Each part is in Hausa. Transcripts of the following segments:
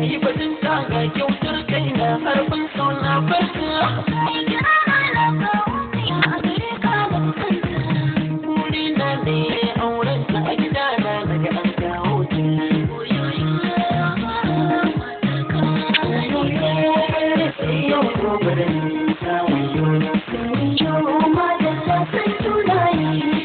yi batun ta ga kyautar kai na harfin sau na farka wuri na ne auren ta a gida na daga an kawo ta yau gobe da nisa wayo ma da lafai tunayi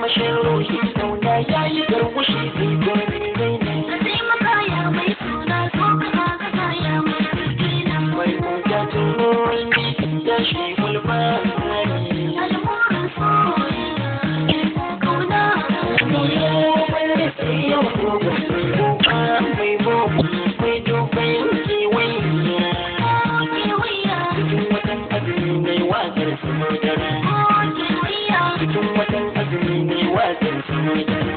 Mashin rohi sauna ya yi garwashi zai gani raina da sai makaya mai suna so kana ga kaya mai gina mai mutacin ruwan ya shi mulmani al'amuran soyayya kauna mai sai yau gobe mai boku mai dogon kewaya cikin watan azumi mai wakar su madara cikin watan azumi mai wakar su madara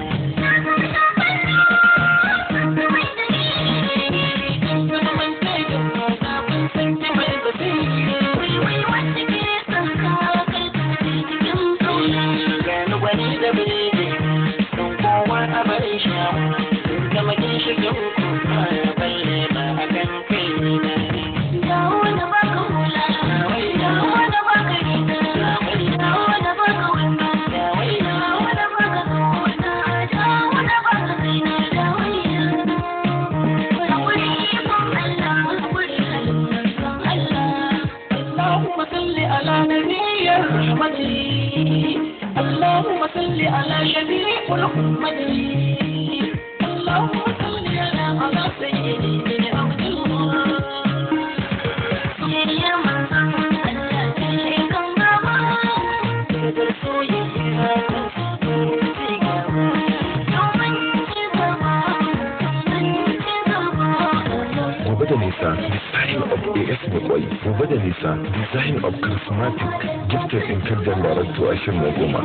اللهم صل على شفيع الأمة اللهم صل على سيدنا عبد الله يا من Nisa, design of AS Bakwai, Mubada Nisa, design of charismatic, gifted in Kaddan Director Ashir Nagoma.